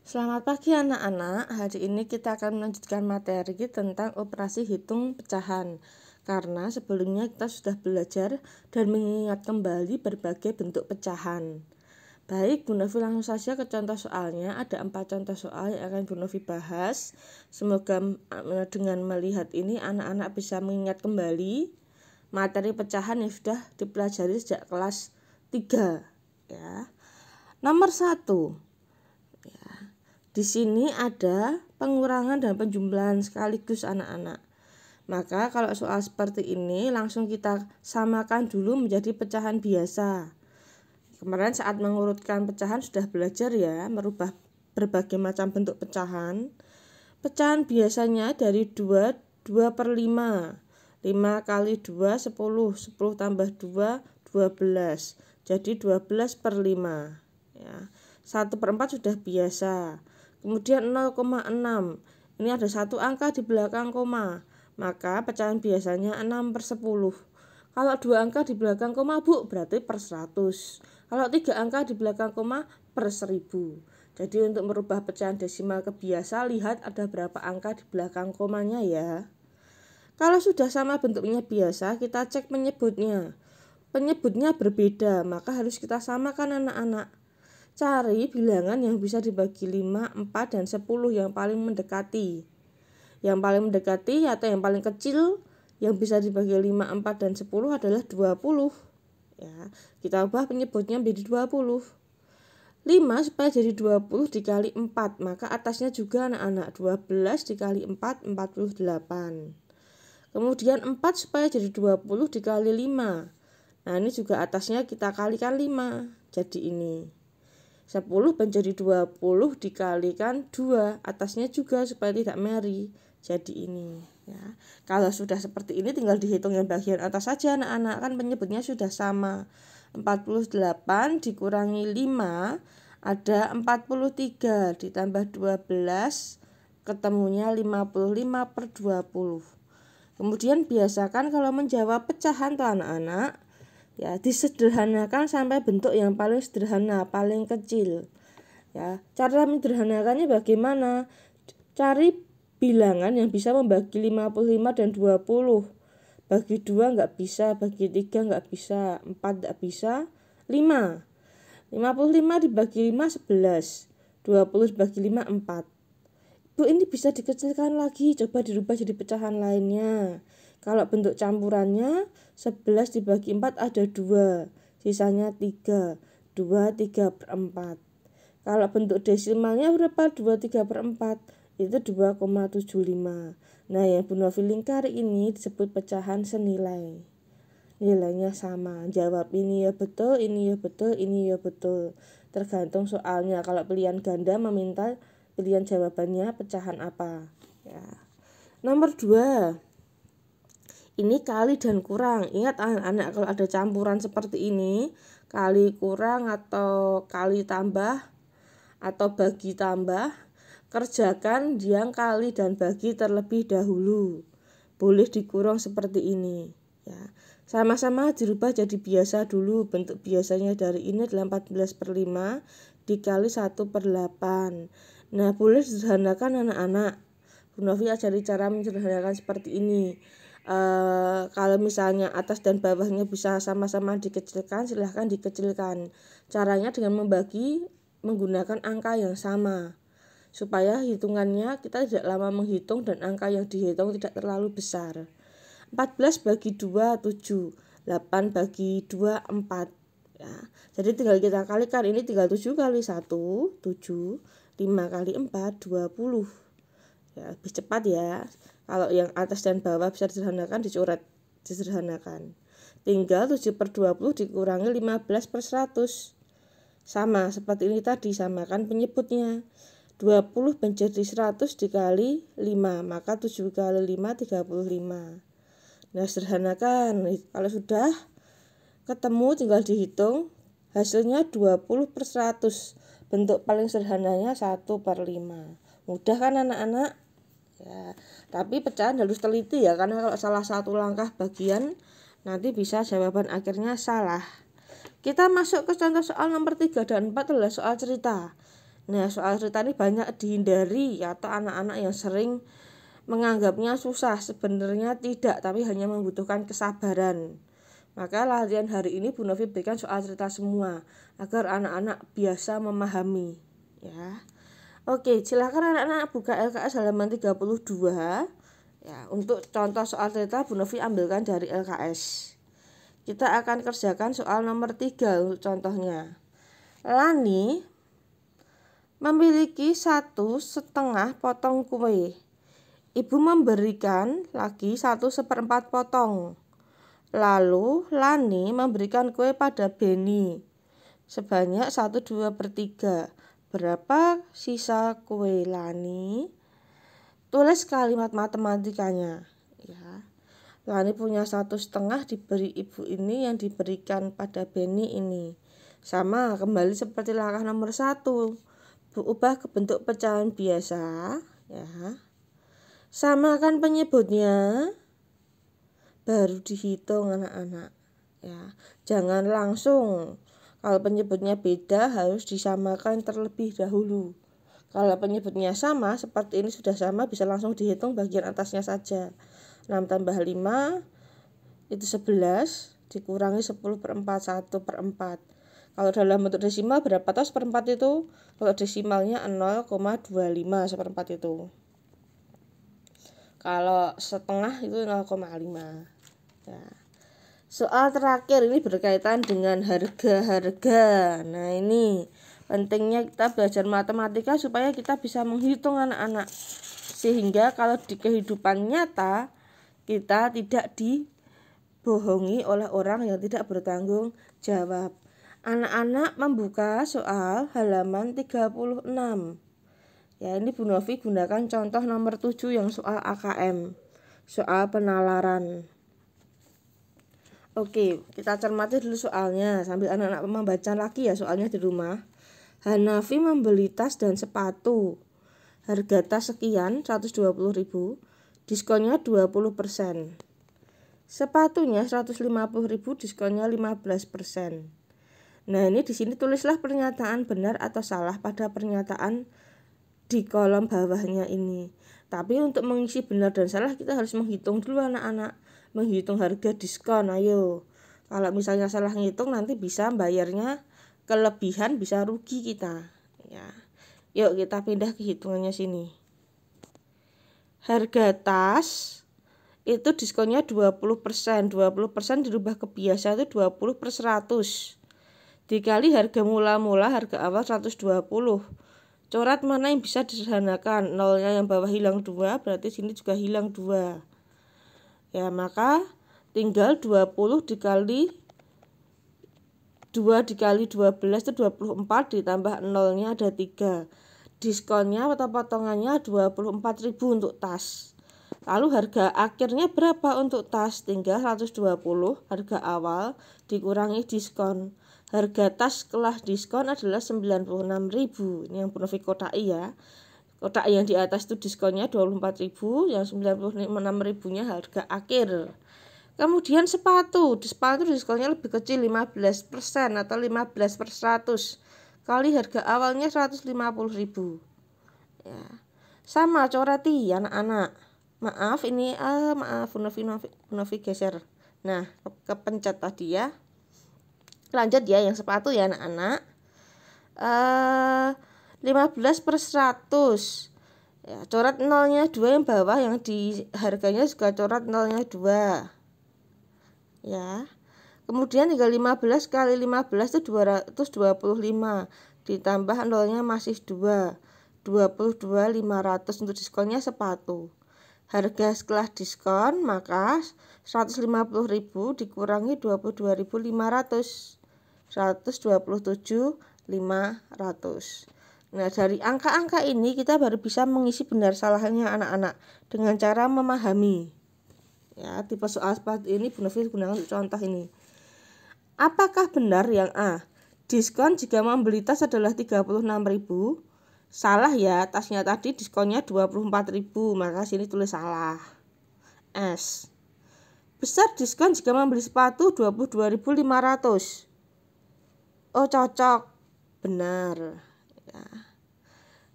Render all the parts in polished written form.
Selamat pagi anak-anak, hari ini kita akan melanjutkan materi tentang operasi hitung pecahan. Karena sebelumnya kita sudah belajar dan mengingat kembali berbagai bentuk pecahan. Baik, Bu Novi langsung saja ke contoh soalnya. Ada 4 contoh soal yang akan Bu Novi bahas. Semoga dengan melihat ini anak-anak bisa mengingat kembali materi pecahan yang sudah dipelajari sejak kelas 3. Ya. Nomor 1. Di sini ada pengurangan dan penjumlahan sekaligus anak-anak. Maka kalau soal seperti ini langsung kita samakan dulu menjadi pecahan biasa. Kemarin saat mengurutkan pecahan sudah belajar ya, merubah berbagai macam bentuk pecahan. Pecahan biasanya dari 2 per 5. 5 kali 2, 10. 10 tambah 2, 12. Jadi 12 per 5. Ya. 1 per 4 sudah biasa. Kemudian 0,6. Ini ada satu angka di belakang koma. Maka pecahan biasanya 6 per 10. Kalau 2 angka di belakang koma, Bu, berarti per 100. Kalau 3 angka di belakang koma, per 1000. Jadi untuk merubah pecahan desimal ke biasa, lihat ada berapa angka di belakang komanya ya. Kalau sudah sama bentuknya biasa, kita cek penyebutnya. Penyebutnya berbeda, maka harus kita samakan anak-anak. Cari bilangan yang bisa dibagi 5, 4, dan 10 yang paling mendekati. Yang paling mendekati atau yang paling kecil yang bisa dibagi 5, 4, dan 10 adalah 20. Ya, kita ubah penyebutnya menjadi 20. 5 supaya jadi 20 dikali 4, maka atasnya juga anak-anak 12 dikali 4, 48. Kemudian 4 supaya jadi 20 dikali 5. Nah ini juga atasnya kita kalikan 5, jadi ini. 10 menjadi 20 dikalikan 2, atasnya juga supaya tidak meri, jadi ini ya. Kalau sudah seperti ini tinggal dihitung yang bagian atas saja anak-anak, kan penyebutnya sudah sama. 48 dikurangi 5 ada 43, ditambah 12 ketemunya 55 per 20. Kemudian biasakan kalau menjawab pecahan tuh anak-anak, ya disederhanakan sampai bentuk yang paling sederhana, paling kecil. Ya, cara menyederhanakannya bagaimana? Cari bilangan yang bisa membagi 55 dan 20. Bagi 2 enggak bisa, bagi 3 enggak bisa, 4 enggak bisa, 5. 55 dibagi 5 11. 20 dibagi 5 4. Bu, ini bisa dikecilkan lagi, coba dirubah jadi pecahan lainnya. Kalau bentuk campurannya 11 dibagi 4 ada 2, sisanya 3, 2, 3 per 4. Kalau bentuk desimalnya berapa? 2, 3 per 4, itu 2,75. Nah yang Bu Novi lingkari ini disebut pecahan senilai. Nilainya sama, jawab ini ya betul, ini ya betul, ini ya betul. Tergantung soalnya, kalau pilihan ganda meminta pilihan jawabannya pecahan apa ya. Nomor 2, ini kali dan kurang. Ingat anak-anak, kalau ada campuran seperti ini, kali kurang atau kali tambah atau bagi tambah, kerjakan yang kali dan bagi terlebih dahulu. Boleh dikurang seperti ini ya. Sama-sama dirubah jadi biasa dulu. Bentuk biasanya dari ini adalah 14 per 5 dikali 1 per 8. Nah boleh disederhanakan anak-anak. Bu Novi ajari cara menyederhanakan seperti ini. Kalau misalnya atas dan bawahnya bisa sama-sama dikecilkan, silahkan dikecilkan. Caranya dengan membagi menggunakan angka yang sama, supaya hitungannya kita tidak lama menghitung dan angka yang dihitung tidak terlalu besar. 14 bagi 2 7, 8 bagi 2 4 ya. Jadi tinggal kita kalikan, ini tinggal 7 kali 1 7, 5 kali 4 20 ya, lebih cepat ya. Kalau yang atas dan bawah bisa disederhanakan, dicoret disederhanakan. Tinggal 7 per 20 dikurangi 15 per 100. Sama seperti ini tadi, samakan penyebutnya. 20 menjadi 100 dikali 5, maka 7 kali 5 35. Nah sederhanakan, kalau sudah ketemu tinggal dihitung, hasilnya 20 per 100. Bentuk paling sederhananya 1 per 5. Mudah kan anak-anak? Ya, tapi pecahan harus teliti ya, karena kalau salah satu langkah bagian nanti bisa jawaban akhirnya salah. Kita masuk ke contoh soal nomor 3 dan 4 adalah soal cerita. Nah, soal cerita ini banyak dihindari atau anak-anak yang sering menganggapnya susah. Sebenarnya tidak, tapi hanya membutuhkan kesabaran. Maka latihan hari ini Bu Novi berikan soal cerita semua agar anak-anak biasa memahami, ya. Oke, silakan anak-anak buka LKS halaman 32. Ya, untuk contoh soal cerita Bu Novi ambilkan dari LKS. Kita akan kerjakan soal nomor 3 untuk contohnya. Lani memiliki 1,5 potong kue. Ibu memberikan lagi 1/4 potong. Lalu Lani memberikan kue pada Beni sebanyak 1/2/3. Berapa sisa kue Lani? Tulis kalimat matematikanya, ya. Lani punya 1,5 diberi ibu ini, yang diberikan pada Beni ini. Sama, kembali seperti langkah nomor 1. Ubah ke bentuk pecahan biasa, ya. Samakan penyebutnya, baru dihitung anak-anak, ya. Jangan langsung, kalau penyebutnya beda harus disamakan terlebih dahulu. Kalau penyebutnya sama, seperti ini sudah sama, bisa langsung dihitung bagian atasnya saja. 6 tambah 5 itu 11, dikurangi 10/4, 1/4. Kalau dalam bentuk desimal berapa tahu 1/4 itu? Kalau desimalnya 0,25 1/4 itu. Kalau setengah itu 0,5. Ya. Soal terakhir ini berkaitan dengan harga-harga. Nah, ini pentingnya kita belajar matematika supaya kita bisa menghitung anak-anak. Sehingga kalau di kehidupan nyata kita tidak dibohongi oleh orang yang tidak bertanggung jawab. Anak-anak membuka soal halaman 36. Ya, ini Bu Novi gunakan contoh nomor 7 yang soal AKM. Soal penalaran. Oke, kita cermati dulu soalnya sambil anak-anak membaca lagi ya soalnya di rumah. Hanafi membeli tas dan sepatu. Harga tas sekian 120.000, diskonnya 20%. Sepatunya 150.000, diskonnya 15%. Nah, ini di sini tulislah pernyataan benar atau salah pada pernyataan di kolom bawahnya ini. Tapi untuk mengisi benar dan salah kita harus menghitung dulu anak-anak. Menghitung harga diskon, ayo. Kalau misalnya salah ngitung nanti bisa bayarnya kelebihan, bisa rugi kita, ya. Yuk kita pindah ke hitungannya sini. Harga tas itu diskonnya 20%. 20% dirubah ke biasa itu 20/100. Dikali harga mula-mula, harga awal 120. Coret mana yang bisa disederhanakan? Nolnya yang bawah hilang 2, berarti sini juga hilang 2. Ya, maka tinggal 20 dikali 2 dikali 12 itu 24, ditambah nolnya ada 3. Diskonnya atau potongannya 24.000 untuk tas. Lalu harga akhirnya berapa untuk tas? Tinggal 120 harga awal dikurangi diskon. Harga tas setelah diskon adalah 96.000. Ini yang Bu Novi kodai ya. Kotak yang di atas itu diskonnya 24.000, yang 96.000-nya harga akhir. Kemudian sepatu diskonnya lebih kecil 15% atau 15/100. Kali harga awalnya 150.000. Ya. Sama coreti anak-anak. Maaf ini maaf Bu Novi geser. Nah, kepencet tadi ya. Lanjut ya yang sepatu ya anak-anak. 15/100. Ya, coret nolnya 2 yang bawah, yang di harganya juga coret nolnya 2. Ya. Kemudian tinggal 15 kali 15 itu 225. Ditambah nolnya masih 2. 22.500 untuk diskonnya sepatu. Harga setelah diskon maka 150.000 dikurangi 22.500. 127.500. Nah, dari angka-angka ini kita baru bisa mengisi benar salahnya anak-anak dengan cara memahami. Ya, tipe soal seperti ini Bu Novi gunakan untuk contoh ini. Apakah benar yang A? Diskon jika membeli tas adalah 36.000. Salah ya, tasnya tadi diskonnya 24.000, maka sini tulis salah. S. Besar diskon jika membeli sepatu 22.500. Oh, cocok. Benar. Ya.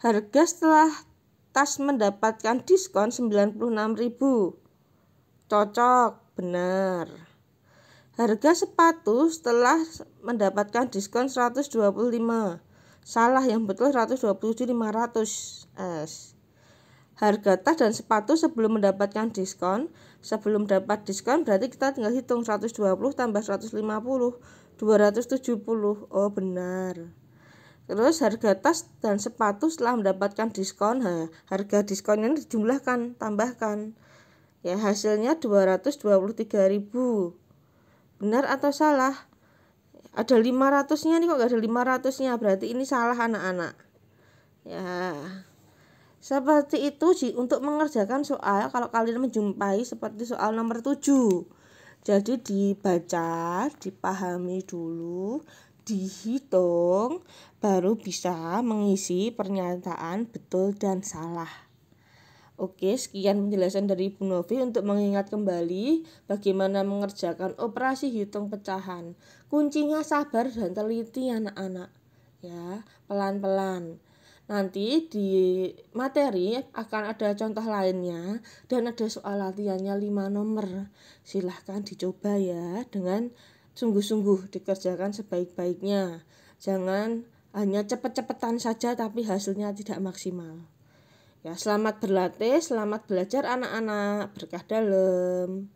Harga setelah tas mendapatkan diskon 96.000. Cocok, benar. Harga sepatu setelah mendapatkan diskon 125. Salah, yang betul 127.500. Harga tas dan sepatu sebelum mendapatkan diskon. Sebelum dapat diskon berarti kita tinggal hitung 120 tambah 150, 270. Oh, benar. Terus harga tas dan sepatu setelah mendapatkan diskon, harga diskon ini dijumlahkan, tambahkan. Ya, hasilnya 223.000. Benar atau salah? Ada 500-nya nih, kok gak ada 500-nya? Berarti ini salah, anak-anak. Ya. Seperti itu untuk mengerjakan soal kalau kalian menjumpai seperti soal nomor 7. Jadi dibaca, dipahami dulu, dihitung, baru bisa mengisi pernyataan betul dan salah. Oke, sekian penjelasan dari Ibu Novi untuk mengingat kembali bagaimana mengerjakan operasi hitung pecahan. Kuncinya sabar dan teliti, anak-anak. Ya, pelan-pelan. Nanti di materi akan ada contoh lainnya dan ada soal latihannya 5 nomor. Silahkan dicoba ya, dengan sungguh-sungguh dikerjakan sebaik-baiknya. Jangan hanya cepet-cepetan saja tapi hasilnya tidak maksimal. Ya, selamat berlatih, selamat belajar anak-anak, berkah dalam.